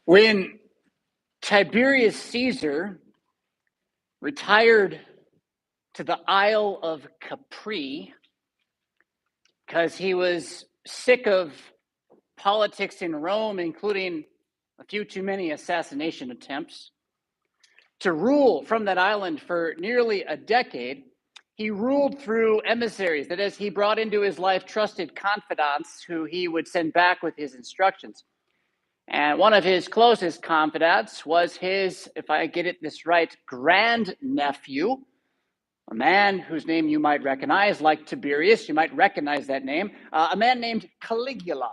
When Tiberius Caesar retired to the Isle of Capri because he was sick of politics in Rome, including a few too many assassination attempts, to rule from that island for nearly a decade, he ruled through emissaries. That is, he brought into his life trusted confidants who he would send back with his instructions. And one of his closest confidants was his, if I get it this right, grandnephew, a man whose name you might recognize, like Tiberius. You might recognize that name, a man named Caligula.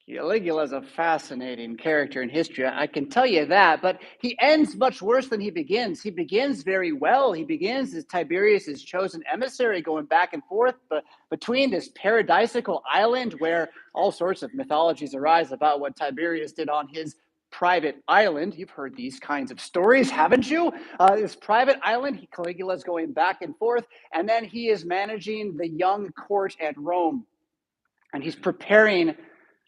Caligula is a fascinating character in history, I can tell you that, but he ends much worse than he begins. He begins very well. He begins as Tiberius' chosen emissary, going back and forth between this paradisical island where all sorts of mythologies arise about what Tiberius did on his private island. You've heard these kinds of stories, haven't you? This private island, Caligula is going back and forth, and then he is managing the young court at Rome, and he's preparing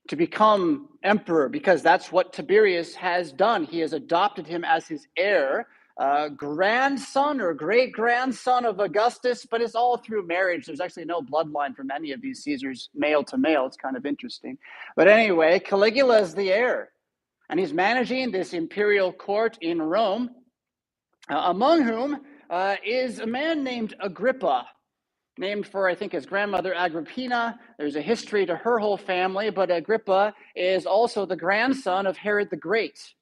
to become emperor, because that's what Tiberius has done. He has adopted him as his heir, grandson or great-grandson of Augustus, but it's all through marriage. There's actually no bloodline from any of these Caesars, male to male. It's kind of interesting. But anyway, Caligula is the heir, and he's managing this imperial court in Rome, among whom is a man named Agrippa, named for, I think, his grandmother, Agrippina. There's a history to her whole family, but Agrippa is also the grandson of Herod the Great.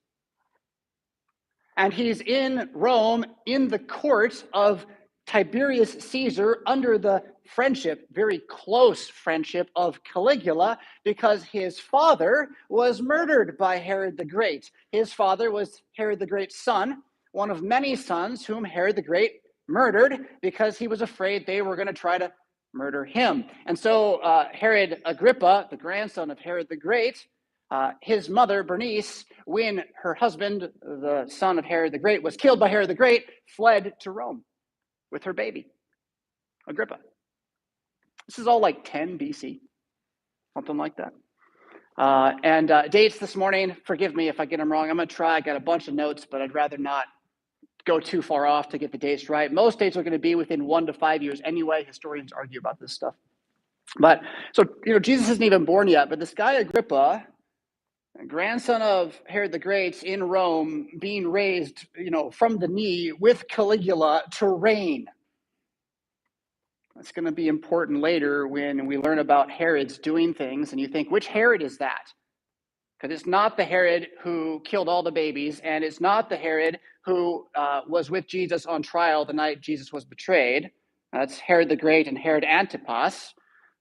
And he's in Rome in the court of Tiberius Caesar under the friendship, very close friendship of Caligula, because his father was murdered by Herod the Great. His father was Herod the Great's son, one of many sons whom Herod the Great murdered because he was afraid they were going to try to murder him. And so Herod Agrippa, the grandson of Herod the Great, his mother, Bernice, when her husband, the son of Herod the Great, was killed by Herod the Great, fled to Rome with her baby, Agrippa. This is all like 10 BC, something like that. And dates this morning, forgive me if I get them wrong. I'm going to try. I got a bunch of notes, but I'd rather not go too far off to get the dates right. Most dates are going to be within 1 to 5 years anyway. Historians argue about this stuff. But so, Jesus isn't even born yet, but this guy Agrippa, grandson of Herod the Great in Rome, being raised, from the knee with Caligula to reign. That's going to be important later when we learn about Herod's doing things, and you think, which Herod is that? Because it's not the Herod who killed all the babies, and it's not the Herod who was with Jesus on trial the night Jesus was betrayed. That's Herod the Great and Herod Antipas.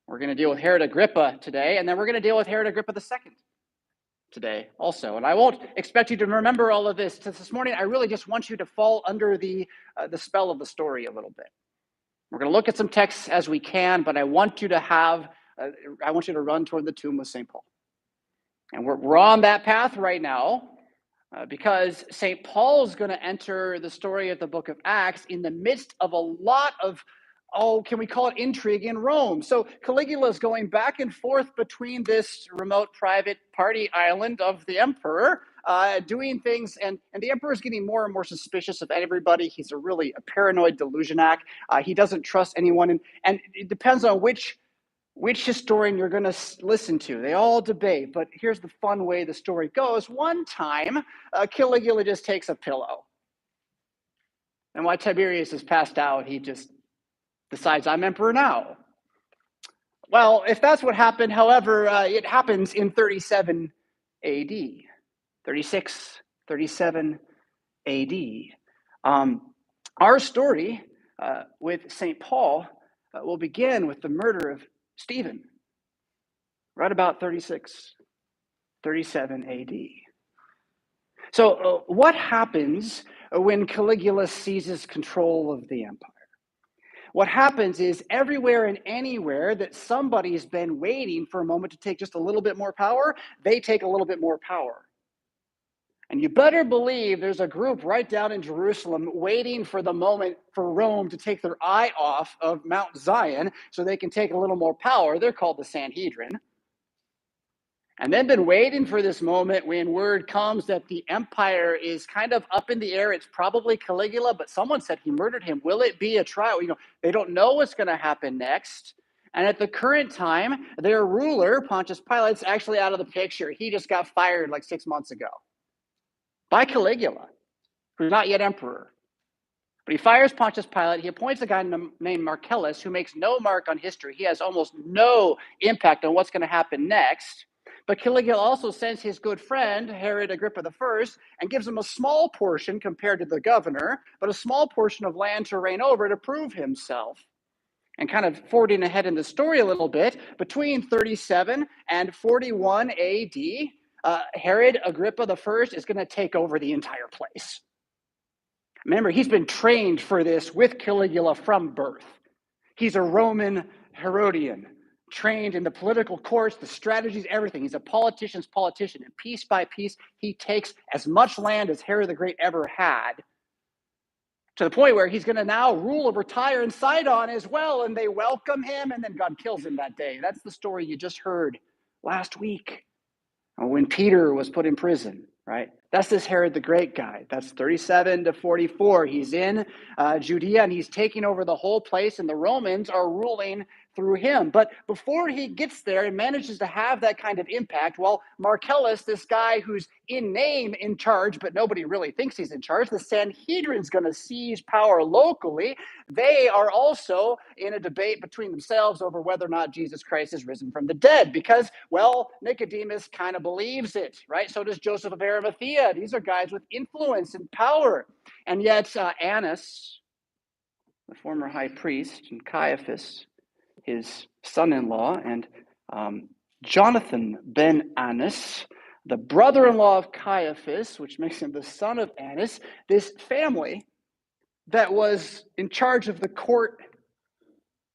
We're going to deal with Herod Agrippa today, and then we're going to deal with Herod Agrippa II today also. And I won't expect you to remember all of this this morning. I really just want you to fall under the spell of the story a little bit. We're going to look at some texts as we can, but I want you to run toward the tomb of St. Paul. And we're on that path right now because St. Paul is going to enter the story of the book of Acts in the midst of a lot of, can we call it intrigue in Rome? So Caligula is going back and forth between this remote private party island of the emperor, doing things, and the emperor is getting more and more suspicious of everybody. He's a paranoid delusioniac. He doesn't trust anyone, and it depends on which historian you're going to listen to. They all debate, but here's the fun way the story goes. One time, Caligula just takes a pillow. And while Tiberius is passed out, he just decides, I'm emperor now. Well, if that's what happened, however, it happens in 37 AD. 36, 37 AD. Our story with St. Paul will begin with the murder of Stephen, right about 36, 37 AD. So what happens when Caligula seizes control of the empire? What happens is everywhere and anywhere that somebody's been waiting for a moment to take just a little bit more power, they take a little bit more power. And you better believe there's a group right down in Jerusalem waiting for the moment for Rome to take their eye off of Mount Zion so they can take a little more power. They're called the Sanhedrin. And they've been waiting for this moment when word comes that the empire is kind of up in the air. It's probably Caligula, but someone said he murdered him. Will it be a trial? They don't know what's going to happen next. And at the current time, their ruler, Pontius Pilate's actually out of the picture. He just got fired like 6 months ago by Caligula, who's not yet emperor. But he fires Pontius Pilate. He appoints a guy named Marcellus, who makes no mark on history. He has almost no impact on what's going to happen next. But Caligula also sends his good friend, Herod Agrippa I, and gives him a small portion compared to the governor, but a small portion of land to reign over to prove himself. And kind of forwarding ahead in the story a little bit, between 37 and 41 AD, Herod Agrippa I is going to take over the entire place. Remember, he's been trained for this with Caligula from birth. He's a Roman Herodian, trained in the political courts, the strategies, everything. He's a politician's politician. And piece by piece, he takes as much land as Herod the Great ever had, to the point where he's going to now rule over Tyre and Sidon as well. And they welcome him, and then God kills him that day. That's the story you just heard last week when Peter was put in prison, right? That's this Herod the Great guy. That's 37 to 44. He's in Judea, and he's taking over the whole place, and the Romans are ruling through him. But before he gets there and manages to have that kind of impact, well, Marcellus, this guy who's in name in charge, but nobody really thinks he's in charge, the Sanhedrin's going to seize power locally. They are also in a debate between themselves over whether or not Jesus Christ is risen from the dead, because, well, Nicodemus kind of believes it, right? So does Joseph of Arimathea. These are guys with influence and power. And yet Annas, the former high priest, and Caiaphas, his son-in-law, and Jonathan ben Annas, the brother-in-law of Caiaphas, which makes him the son of Annas, this family that was in charge of the court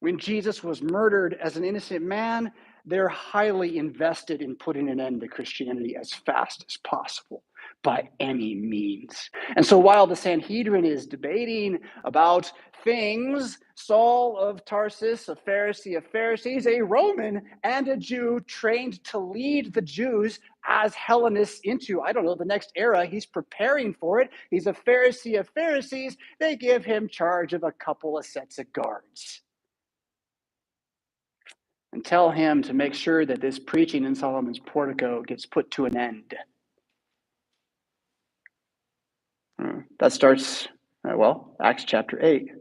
when Jesus was murdered as an innocent man, they're highly invested in putting an end to Christianity as fast as possible, by any means. And so while the Sanhedrin is debating about things, Saul of Tarsus, a Pharisee of Pharisees, a Roman and a Jew trained to lead the Jews as Hellenists into, the next era. He's preparing for it. He's a Pharisee of Pharisees. They give him charge of a couple of sets of guards and tell him to make sure that this preaching in Solomon's portico gets put to an end. That starts, Acts chapter 8,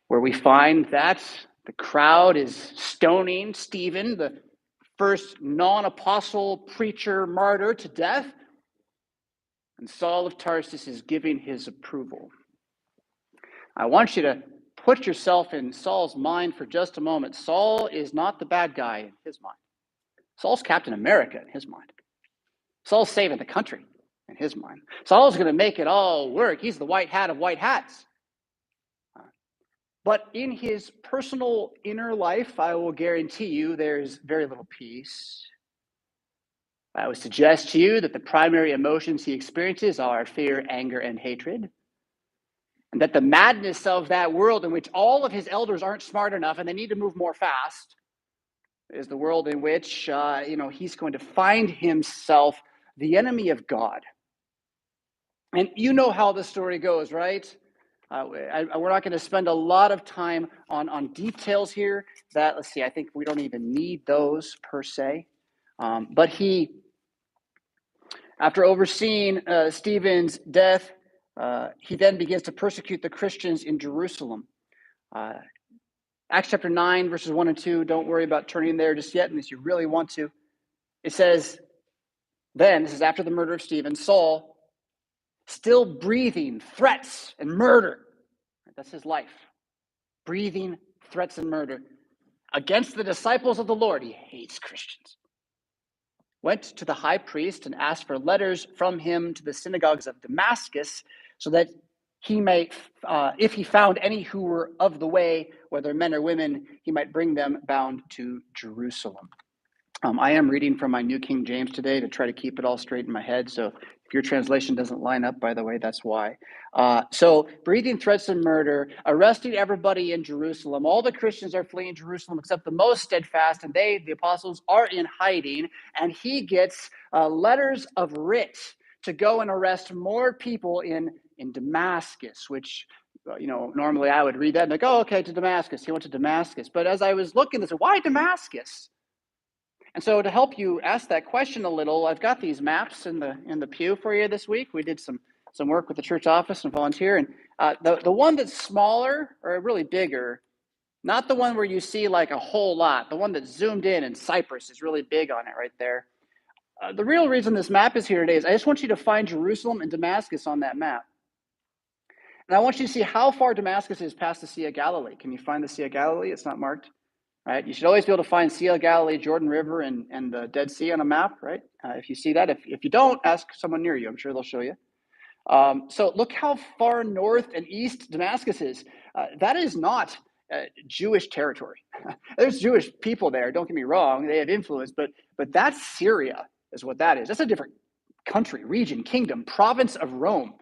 where we find that the crowd is stoning Stephen, the first non-apostle preacher martyr, to death, and Saul of Tarsus is giving his approval. I want you to put yourself in Saul's mind for just a moment. Saul is not the bad guy in his mind. Saul's Captain America in his mind. Saul's saving the country in his mind. Saul's going to make it all work. He's the white hat of white hats. But in his personal inner life, I will guarantee you there's very little peace. I would suggest to you that the primary emotions he experiences are fear, anger, and hatred. And that the madness of that world in which all of his elders aren't smart enough and they need to move more fast is the world in which, he's going to find himself the enemy of God. And you know how the story goes, right? We're not going to spend a lot of time on details here. I think we don't even need those per se. But he, after overseeing Stephen's death, he then begins to persecute the Christians in Jerusalem. Acts chapter 9, verses 1 and 2, don't worry about turning there just yet unless you really want to. It says, then, this is after the murder of Stephen, Saul, still breathing threats and murder. That's his life. Breathing threats and murder against the disciples of the Lord. He hates Christians. Went to the high priest and asked for letters from him to the synagogues of Damascus, so that he may, if he found any who were of the way, whether men or women, he might bring them bound to Jerusalem. I am reading from my New King James today to try to keep it all straight in my head. So if your translation doesn't line up, by the way, that's why. So breathing threats and murder, arresting everybody in Jerusalem. All the Christians are fleeing Jerusalem except the most steadfast, and they, the apostles, are in hiding. And he gets letters of writ to go and arrest more people in Damascus, which normally I would read that and like, oh, okay, to Damascus. He went to Damascus. But as I was looking, I said, why Damascus? And so to help you ask that question a little, I've got these maps in the pew for you this week. We did some work with the church office and volunteer. And the one that's smaller or really bigger, not the one where you see like a whole lot, the one that's zoomed in Cyprus is really big on it right there. The real reason this map is here today is I just want you to find Jerusalem and Damascus on that map. And I want you to see how far Damascus is past the Sea of Galilee. Can you find the Sea of Galilee? It's not marked. Right? You should always be able to find Sea of Galilee, Jordan River, and the Dead Sea on a map, right? If you see that. If you don't, ask someone near you. I'm sure they'll show you. So look how far north and east Damascus is. That is not Jewish territory. There's Jewish people there. Don't get me wrong. They have influence, but that's Syria is what that is. That's a different country, region, kingdom, province of Rome.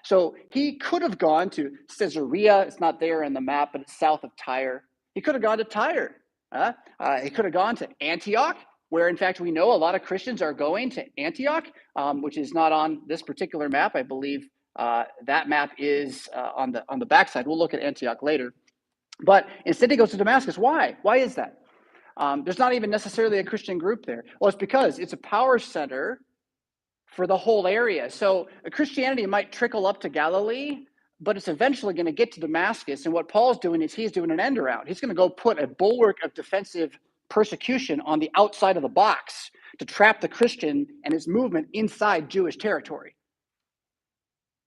So he could have gone to Caesarea. It's not there in the map, but it's south of Tyre. He could have gone to Tyre. He could have gone to Antioch, where in fact we know a lot of Christians are going to Antioch, which is not on this particular map. I believe that map is on the backside. We'll look at Antioch later. But instead he goes to Damascus. Why? Why is that? There's not even necessarily a Christian group there. Well, it's because it's a power center for the whole area. So Christianity might trickle up to Galilee, but it's eventually going to get to Damascus. And what Paul's doing is he's doing an end around. He's going to go put a bulwark of defensive persecution on the outside of the box to trap the Christian and his movement inside Jewish territory.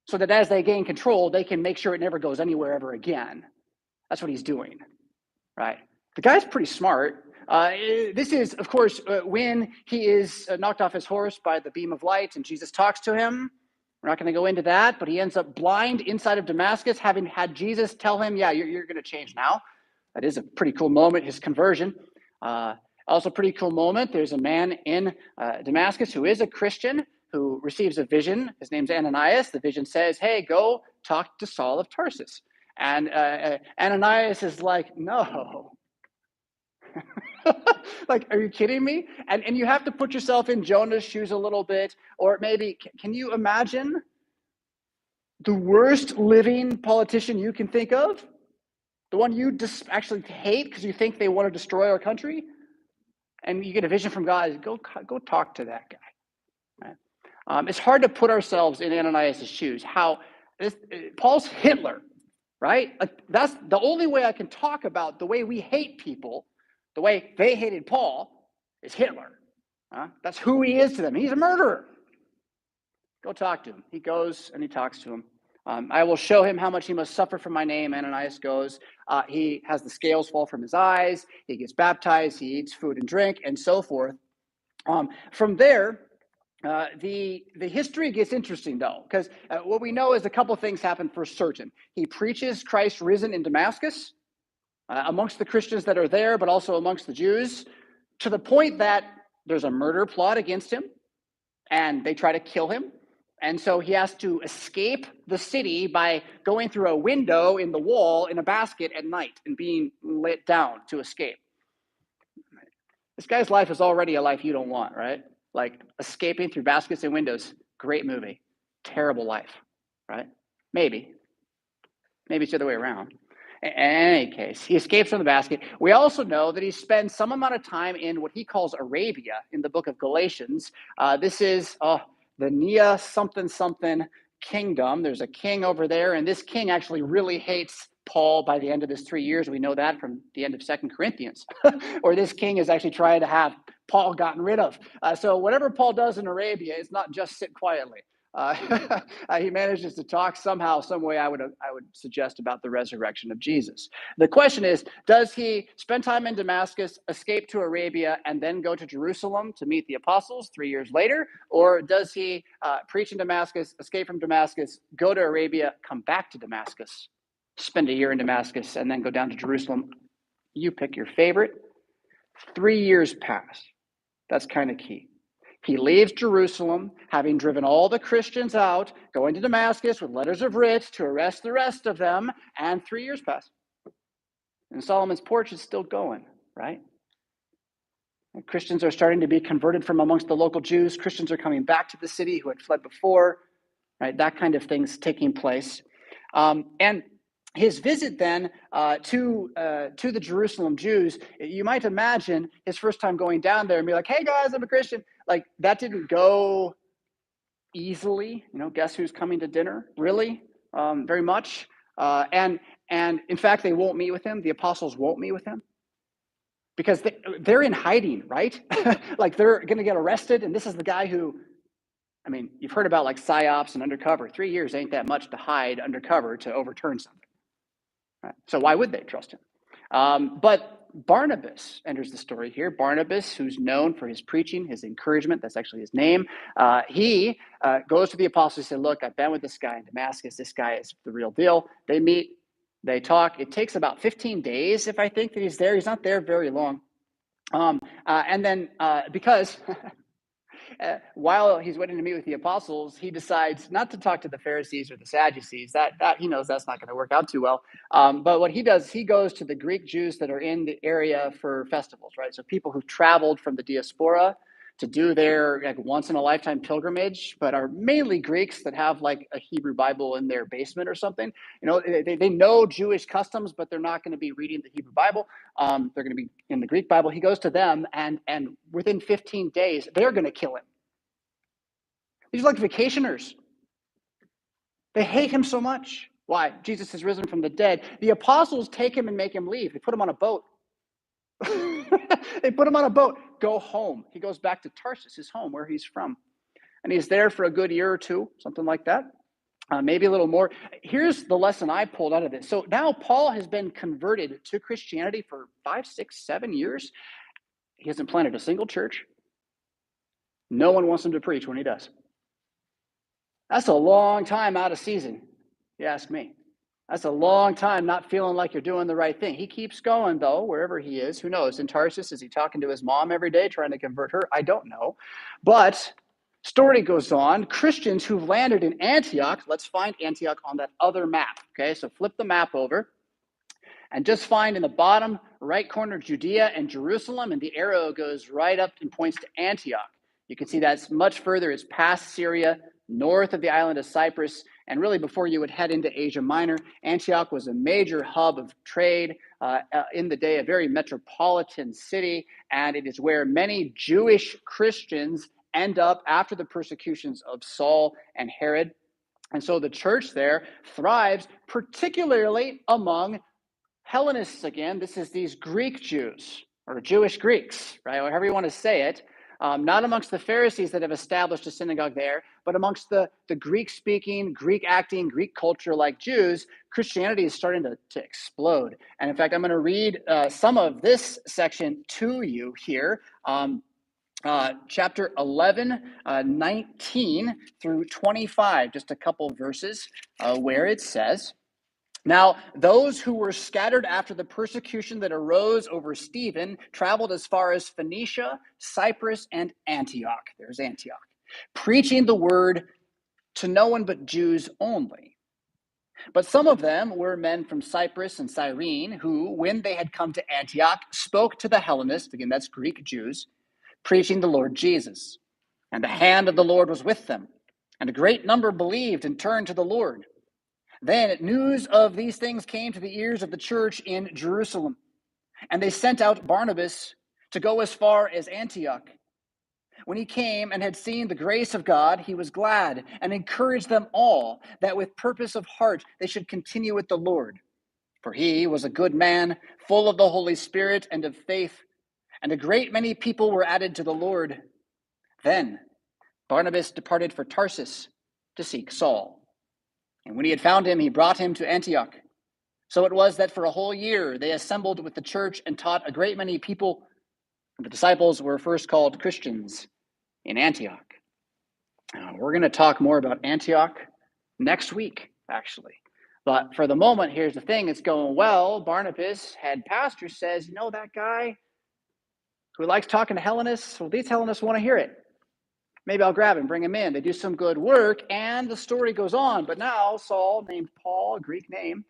So that as they gain control, they can make sure it never goes anywhere ever again. That's what he's doing, right? The guy's pretty smart. This is, of course, when he is knocked off his horse by the beam of light and Jesus talks to him. We're not going to go into that, but he ends up blind inside of Damascus, having had Jesus tell him, yeah, you're going to change now. That is a pretty cool moment, his conversion. Also pretty cool moment, there's a man in Damascus who is a Christian who receives a vision. His name's Ananias. The vision says, hey, go talk to Saul of Tarsus. And Ananias is like, no. Like, are you kidding me? And you have to put yourself in Jonah's shoes a little bit, or maybe, can you imagine the worst living politician you can think of? The one you actually hate because you think they want to destroy our country? And you get a vision from God, go talk to that guy. Right? It's hard to put ourselves in Ananias' shoes. Paul's Hitler, right? Like, that's the only way I can talk about the way we hate people. The way they hated Paul is Hitler. That's who he is to them. He's a murderer. Go talk to him. He goes and he talks to him. I will show him how much he must suffer for my name. Ananias goes. He has the scales fall from his eyes. He gets baptized. He eats food and drink and so forth. From there, the history gets interesting, though, because what we know is a couple things happen for certain. He preaches Christ risen in Damascus. Amongst the Christians that are there, but also amongst the Jews, to the point that there's a murder plot against him, and they try to kill him. And so he has to escape the city by going through a window in the wall in a basket at night and being let down to escape. This guy's life is already a life you don't want, right? Like, escaping through baskets and windows, great movie. Terrible life, right? Maybe it's the other way around. In any case, he escapes from the basket. We also know that he spends some amount of time in what he calls Arabia in the book of Galatians. This is the Nia something kingdom. There's a king over there, and this king actually really hates Paul by the end of his 3 years. We know that from the end of 2 Corinthians, or this king is actually trying to have Paul gotten rid of. So whatever Paul does in Arabia, it's not just sit quietly. He manages to talk somehow, some way. I would suggest about the resurrection of Jesus. The question is, does he spend time in Damascus, escape to Arabia, and then go to Jerusalem to meet the apostles 3 years later? Or does he preach in Damascus, escape from Damascus, go to Arabia, come back to Damascus, spend a year in Damascus, and then go down to Jerusalem? You pick your favorite. 3 years pass. That's kind of key. He leaves Jerusalem, having driven all the Christians out, going to Damascus with letters of writ to arrest the rest of them, and 3 years pass. And Solomon's porch is still going, right? And Christians are starting to be converted from amongst the local Jews. Christians are coming back to the city who had fled before, right? That kind of thing's taking place. And his visit then to the Jerusalem Jews, you might imagine his first time going down there and be like, "Hey guys, I'm a Christian." Like that didn't go easily. Guess who's coming to dinner? Really, very much. And in fact, they won't meet with him. The apostles won't meet with him because they're in hiding, right? Like they're going to get arrested, and this is the guy who. I mean, you've heard about like psyops and undercover. 3 years ain't that much to hide undercover to overturn something. Right? So why would they trust him? But Barnabas enters the story here. Barnabas, who's known for his preaching, his encouragement, that's actually his name. He goes to the apostles and says, "Look, I've been with this guy in Damascus. This guy is the real deal." They meet, they talk. It takes about 15 days, if I think, that he's there. He's not there very long. And then because while he's waiting to meet with the apostles, he decides not to talk to the Pharisees or the Sadducees. That he knows that's not going to work out too well. But what he does, he goes to the Greek Jews that are in the area for festivals, right? So people who've traveled from the diaspora to do their like once in a lifetime pilgrimage, but are mainly Greeks that have like a Hebrew Bible in their basement or something. They know Jewish customs, but they're not going to be reading the Hebrew Bible. They're going to be in the Greek Bible. He goes to them, and within 15 days, they're going to kill him. These are like vacationers. They hate him so much. Why? Jesus has risen from the dead. The apostles take him and make him leave. They put him on a boat. They put him on a boat. Go home. He goes back to Tarsus, his home, where he's from. And he's there for a good year or two, something like that. Maybe a little more. Here's the lesson I pulled out of this. So now Paul has been converted to Christianity for 5, 6, 7 years. He hasn't planted a single church. No one wants him to preach when he does. That's a long time out of season, you ask me. That's a long time not feeling like you're doing the right thing. He keeps going, though, wherever he is. Who knows? In Tarsus, is he talking to his mom every day trying to convert her? I don't know. But story goes on. Christians who've landed in Antioch, let's find Antioch on that other map. Okay, so flip the map over and just find in the bottom right corner Judea and Jerusalem, and the arrow goes right up and points to Antioch. You can see that's much further. It's past Syria, north of the island of Cyprus, and really before you would head into Asia Minor. Antioch was a major hub of trade in the day, a very metropolitan city, and it is where many Jewish Christians end up after the persecutions of Saul and Herod. And so the church there thrives, particularly among Hellenists again. This is these Greek Jews, or Jewish Greeks, right? However you want to say it. Not amongst the Pharisees that have established a synagogue there, but amongst the Greek-speaking, Greek-acting, Greek culture-like Jews, Christianity is starting to explode. And in fact, I'm going to read some of this section to you here. Chapter 11, 19 through 25, just a couple verses where it says, "Now, those who were scattered after the persecution that arose over Stephen traveled as far as Phoenicia, Cyprus, and Antioch." There's Antioch. "Preaching the word to no one but Jews only. But some of them were men from Cyprus and Cyrene who, when they had come to Antioch, spoke to the Hellenists," again, that's Greek Jews, "preaching the Lord Jesus. And the hand of the Lord was with them. And a great number believed and turned to the Lord. Then news of these things came to the ears of the church in Jerusalem, and they sent out Barnabas to go as far as Antioch. When he came and had seen the grace of God, he was glad and encouraged them all that with purpose of heart they should continue with the Lord. For he was a good man, full of the Holy Spirit and of faith, and a great many people were added to the Lord. Then Barnabas departed for Tarsus to seek Saul. And when he had found him, he brought him to Antioch. So it was that for a whole year they assembled with the church and taught a great many people. And the disciples were first called Christians in Antioch." We're going to talk more about Antioch next week, actually. But for the moment, here's the thing. It's going well. Barnabas, head pastor, says, "You know that guy? Who likes talking to Hellenists? Well, these Hellenists want to hear it. Maybe I'll grab him, bring him in. They do some good work, and the story goes on. But now Saul, named Paul, Greek name,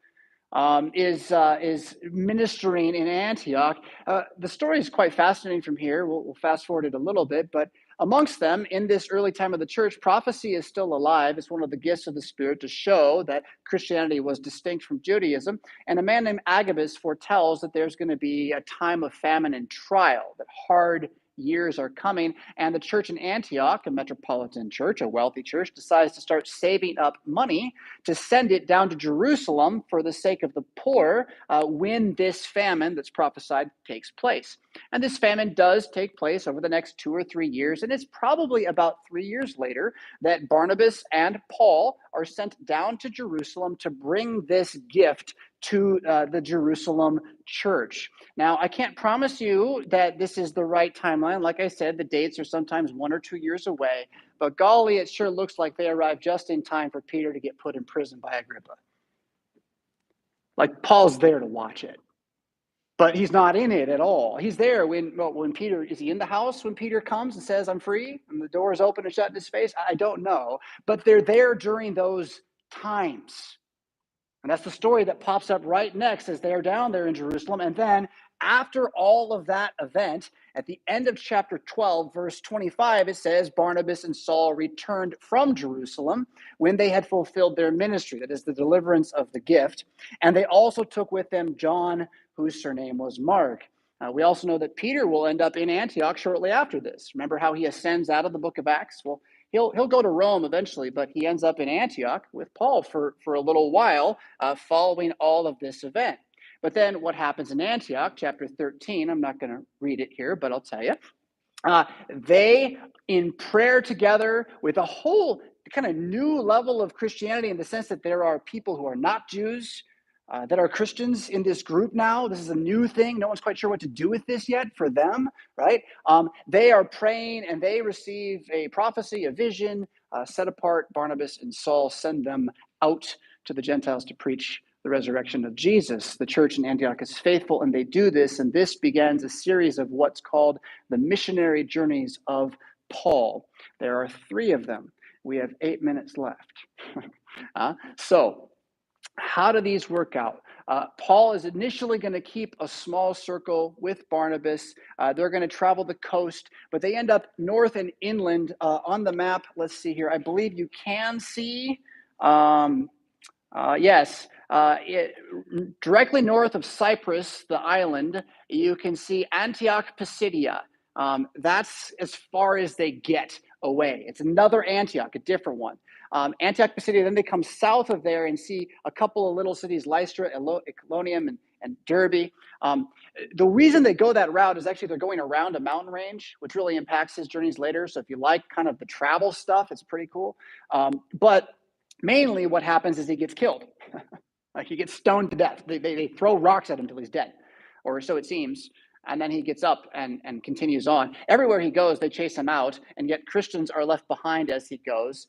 is ministering in Antioch. The story is quite fascinating from here. We'll fast forward it a little bit, but amongst them, in this early time of the church, prophecy is still alive. It's one of the gifts of the Spirit to show that Christianity was distinct from Judaism. And a man named Agabus foretells that there's going to be a time of famine and trial, that hard years are coming, and the church in Antioch, a metropolitan church, a wealthy church, decides to start saving up money to send it down to Jerusalem for the sake of the poor when this famine that's prophesied takes place. And this famine does take place over the next 2 or 3 years, and it's probably about 3 years later that Barnabas and Paul are sent down to Jerusalem to bring this gift to the Jerusalem church. Now, I can't promise you that this is the right timeline. Like I said, the dates are sometimes 1 or 2 years away, but golly, it sure looks like they arrived just in time for Peter to get put in prison by Agrippa. Like, Paul's there to watch it, but he's not in it at all. He's there when Peter, is he in the house when Peter comes and says, I'm free, and the door is open and shut in his face? I don't know, but they're there during those times. And that's the story that pops up right next as they're down there in Jerusalem. And then after all of that event, at the end of chapter 12, verse 25, it says, Barnabas and Saul returned from Jerusalem when they had fulfilled their ministry, that is the deliverance of the gift. And they also took with them John, whose surname was Mark. We also know that Peter will end up in Antioch shortly after this. Remember how he ascends out of the book of Acts? Well, he'll go to Rome eventually, but he ends up in Antioch with Paul for a little while following all of this event. But then what happens in Antioch, chapter 13, I'm not going to read it here, but I'll tell you. They, in prayer together with a whole kind of new level of Christianity in the sense that there are people who are not Jews that are Christians in this group now. This is a new thing. No one's quite sure what to do with this yet for them, right? They are praying and they receive a prophecy, a vision, set apart Barnabas and Saul, send them out to the Gentiles to preach the resurrection of Jesus. The church in Antioch is faithful, and they do this, and this begins a series of what's called the missionary journeys of Paul. There are 3 of them. We have 8 minutes left. So how do these work out? Paul is initially going to keep a small circle with Barnabas. They're going to travel the coast, but they end up north and inland on the map. Let's see here. I believe you can see, yes, directly north of Cyprus, the island, you can see Antioch Pisidia. That's as far as they get away. It's another Antioch, a different one. Antioch Pisidia, then they come south of there and see a couple of little cities, Lystra, Iconium, and Derbe. The reason they go that route is actually they're going around a mountain range, which really impacts his journeys later. So if you like kind of the travel stuff, it's pretty cool. But mainly what happens is he gets killed. Like he gets stoned to death. They throw rocks at him till he's dead, or so it seems. And then he gets up and continues on. Everywhere he goes, they chase him out, and yet Christians are left behind as he goes.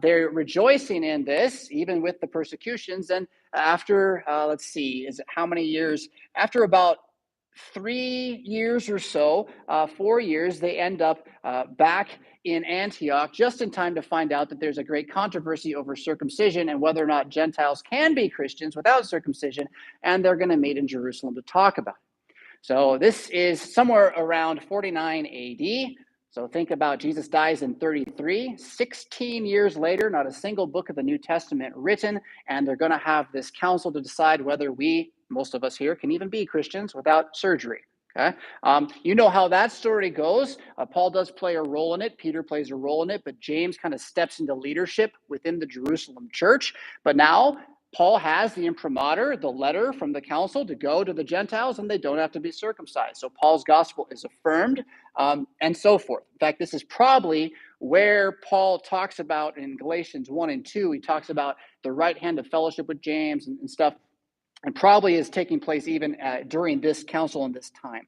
They're rejoicing in this, even with the persecutions. And after, let's see, is it how many years? After about 3 years or so, 4 years, they end up back in Antioch just in time to find out that there's a great controversy over circumcision and whether or not Gentiles can be Christians without circumcision. And they're going to meet in Jerusalem to talk about it. So this is somewhere around 49 AD. So think about Jesus dies in 33, 16 years later, not a single book of the New Testament written, and they're going to have this council to decide whether we, most of us here, can even be Christians without surgery. Okay, you know how that story goes. Paul does play a role in it. Peter plays a role in it, but James kind of steps into leadership within the Jerusalem church. But now Paul has the imprimatur, the letter from the council to go to the Gentiles, and they don't have to be circumcised. So Paul's gospel is affirmed, and so forth. In fact, this is probably where Paul talks about in Galatians 1 and 2. He talks about the right hand of fellowship with James and stuff, and probably is taking place even during this council and this time.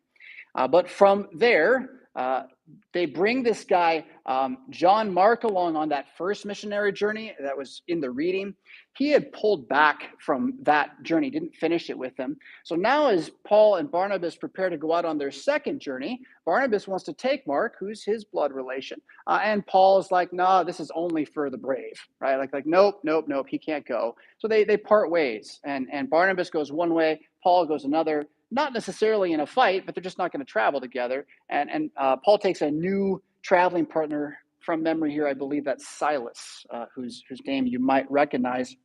But from there, Uh, they bring this guy, John Mark, along on that first missionary journey that was in the reading. He had pulled back from that journey, didn't finish it with them. So now, as Paul and Barnabas prepare to go out on their second journey, Barnabas wants to take Mark, who's his blood relation. And Paul's like, no, this is only for the brave, right? Like, nope, nope, nope, he can't go. So they part ways. And Barnabas goes one way, Paul goes another. Not necessarily in a fight, but they're just not going to travel together. And Paul takes a new traveling partner from memory here. I believe that's Silas, whose name you might recognize.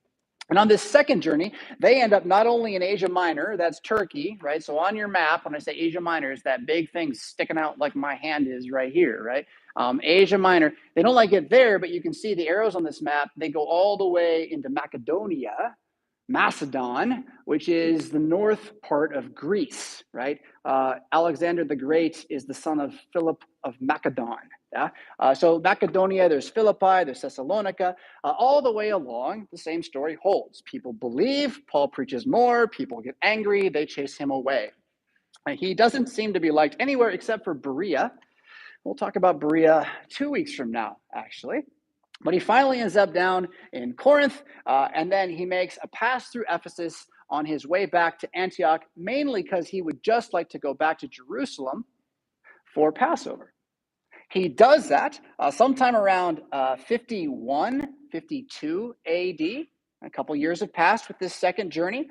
And on this second journey, they end up not only in Asia Minor, that's Turkey, right? So on your map, when I say Asia Minor, it's that big thing sticking out like my hand is right here, right? Asia Minor, they don't like it there, but you can see the arrows on this map. They go all the way into Macedonia, Macedon, which is the north part of Greece, right? Alexander the Great is the son of Philip of Macedon. Yeah? So Macedonia, there's Philippi, there's Thessalonica, all the way along, the same story holds. People believe, Paul preaches more, people get angry, they chase him away. And he doesn't seem to be liked anywhere except for Berea. We'll talk about Berea 2 weeks from now, actually. But he finally ends up down in Corinth, and then he makes a pass through Ephesus on his way back to Antioch, mainly because he would just like to go back to Jerusalem for Passover. He does that sometime around 51, 52 AD. A couple years have passed with this second journey.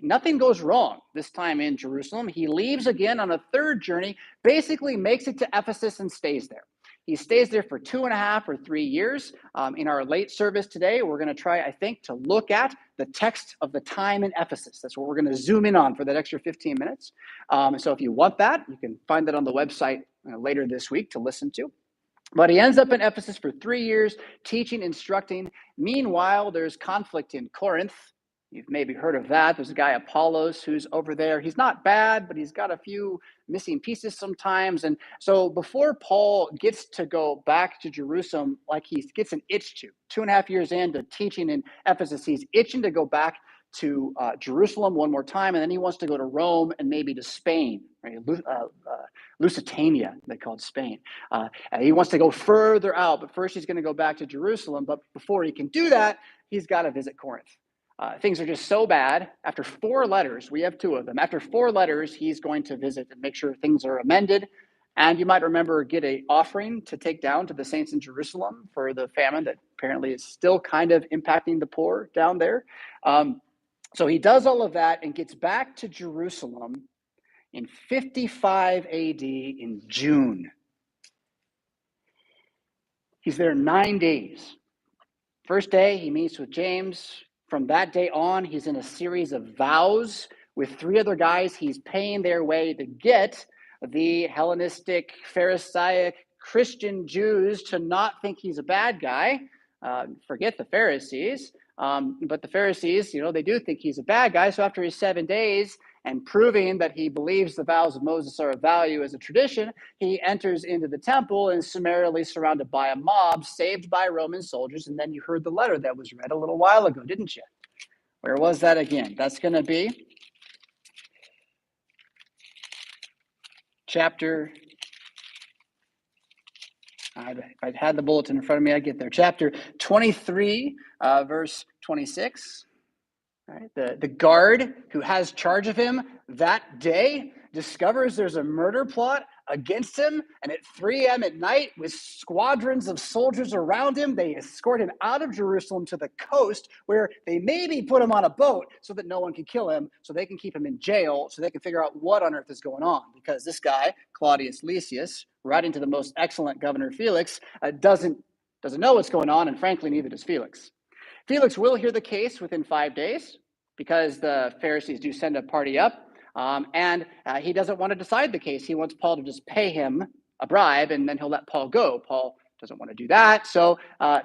Nothing goes wrong this time in Jerusalem. He leaves again on a third journey, basically makes it to Ephesus and stays there. He stays there for 2.5 or 3 years. In our late service today, we're going to try, I think, to look at the text of the time in Ephesus. That's what we're going to zoom in on for that extra 15 minutes. So if you want that, you can find that on the website later this week to listen to. But he ends up in Ephesus for 3 years, teaching, instructing. Meanwhile, there's conflict in Corinth. You've maybe heard of that. There's a guy, Apollos, who's over there. He's not bad, but he's got a few missing pieces sometimes. And so before Paul gets to go back to Jerusalem, like he gets an itch to, 2.5 years into teaching in Ephesus, he's itching to go back to Jerusalem one more time, and then he wants to go to Rome and maybe to Spain, right? Lusitania, they called Spain. And he wants to go further out, but first he's going to go back to Jerusalem. But before he can do that, he's got to visit Corinth. Things are just so bad. After 4 letters, we have 2 of them. After 4 letters, he's going to visit and make sure things are amended. And you might remember, get an offering to take down to the saints in Jerusalem for the famine that apparently is still kind of impacting the poor down there. So he does all of that and gets back to Jerusalem in 55 AD in June. He's there 9 days. First day, he meets with James. From that day on, he's in a series of vows with 3 other guys. He's paying their way to get the Hellenistic, Pharisaic, Christian Jews to not think he's a bad guy. Forget the Pharisees. But the Pharisees, they do think he's a bad guy. So after his 7 days and proving that he believes the vows of Moses are of value as a tradition, he enters into the temple and is summarily surrounded by a mob, saved by Roman soldiers. And then you heard the letter that was read a little while ago, didn't you? Where was that again? That's going to be chapter... If I'd had the bulletin in front of me, I'd get there. Chapter 23, verse 26. Right? The guard who has charge of him that day discovers there's a murder plot against him, and at 3 a.m. at night, with squadrons of soldiers around him, they escort him out of Jerusalem to the coast, where they maybe put him on a boat so that no one can kill him, so they can keep him in jail, so they can figure out what on earth is going on. Because this guy, Claudius Lysias, writing to the most excellent governor Felix, doesn't know what's going on, and frankly, neither does Felix. Felix will hear the case within 5 days because the Pharisees do send a party up, and he doesn't want to decide the case. He wants Paul to just pay him a bribe, and then he'll let Paul go. Paul doesn't want to do that, so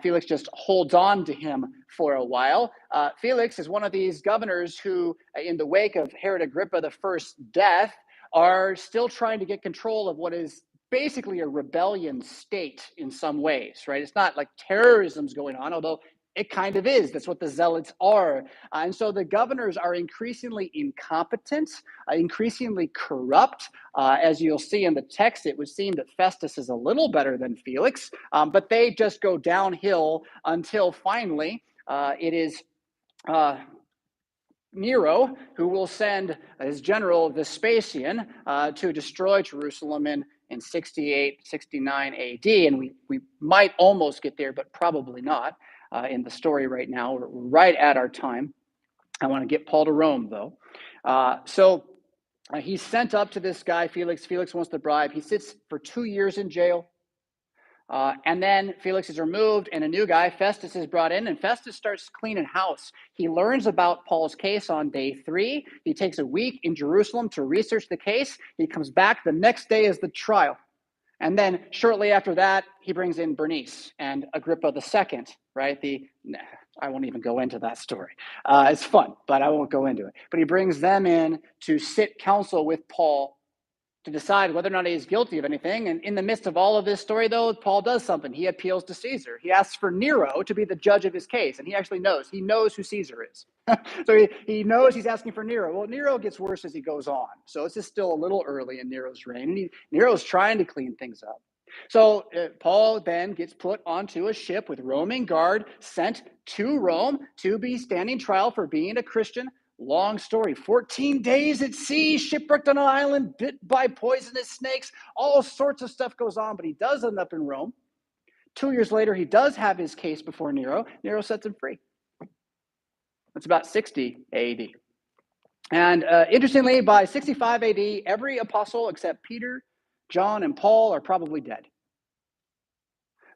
Felix just holds on to him for a while. Felix is one of these governors who, in the wake of Herod Agrippa I's death, are still trying to get control of what is basically a rebellion state in some ways, right? It's not like terrorism's going on, although It kind of is. That's what the zealots are. And so the governors are increasingly incompetent, increasingly corrupt. As you'll see in the text, it would seem that Festus is a little better than Felix, but they just go downhill until finally it is Nero who will send his general Vespasian to destroy Jerusalem in 68, 69 AD. And we might almost get there, but probably not in the story right now. We're right at our time. I want to get Paul to Rome, though. He's sent up to this guy, Felix. Felix wants the bribe. He sits for 2 years in jail. And then Felix is removed, and a new guy, Festus, is brought in, and Festus starts cleaning house. He learns about Paul's case on day 3. He takes a week in Jerusalem to research the case. He comes back. The next day is the trial. And then shortly after that, he brings in Bernice and Agrippa II, right? I won't even go into that story. It's fun, but I won't go into it. But he brings them in to sit counsel with Paul to decide whether or not he's guilty of anything. And in the midst of all of this story, though, Paul does something. He appeals to Caesar. He asks for Nero to be the judge of his case. And he actually knows. He knows who Caesar is. So he knows he's asking for Nero. Well, Nero gets worse as he goes on. So this is still a little early in Nero's reign. And Nero's trying to clean things up. So Paul then gets put onto a ship with Roman guard, sent to Rome to be standing trial for being a Christian. Long story, 14 days at sea, shipwrecked on an island, bit by poisonous snakes, all sorts of stuff goes on, but he does end up in Rome. 2 years later, he does have his case before Nero. Nero sets him free. That's about 60 AD. And interestingly, by 65 AD, every apostle except Peter, John, and Paul are probably dead.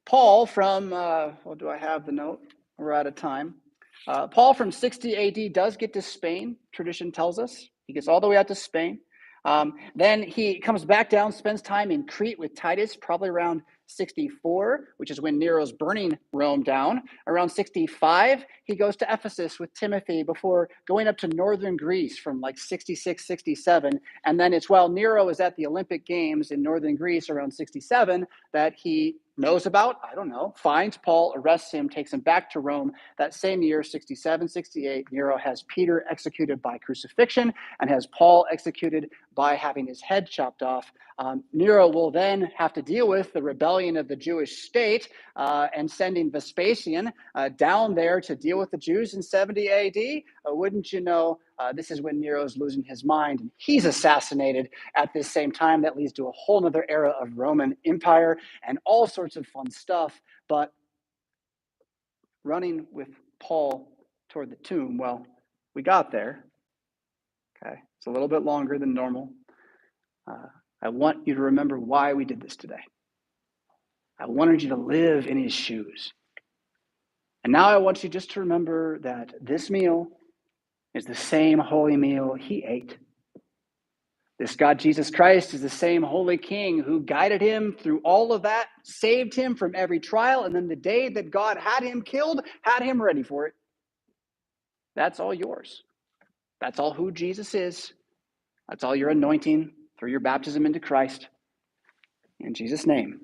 Paul from, do I have the note? We're out of time. Paul from 60 AD does get to Spain, tradition tells us. He gets all the way out to Spain. Then he comes back down, spends time in Crete with Titus, probably around 64, which is when Nero's burning Rome down. Around 65, he goes to Ephesus with Timothy before going up to northern Greece from like 66, 67. And then it's while Nero is at the Olympic Games in northern Greece around 67 that he knows about, I don't know, finds Paul, arrests him, takes him back to Rome. That same year, 67, 68, Nero has Peter executed by crucifixion and has Paul executed by having his head chopped off. Nero will then have to deal with the rebellion of the Jewish state and sending Vespasian down there to deal with the Jews in 70 AD. Wouldn't you know, this is when Nero's losing his mind, and he's assassinated at this same time. That leads to a whole other era of Roman Empire and all sorts of fun stuff. But running with Paul toward the tomb, well, we got there. Okay, it's a little bit longer than normal. I want you to remember why we did this today. I wanted you to live in his shoes. And now I want you just to remember that this meal is the same holy meal he ate. This God, Jesus Christ, is the same holy king who guided him through all of that, saved him from every trial, and then the day that God had him killed, had him ready for it. That's all yours. That's all who Jesus is. That's all your anointing through your baptism into Christ. In Jesus' name.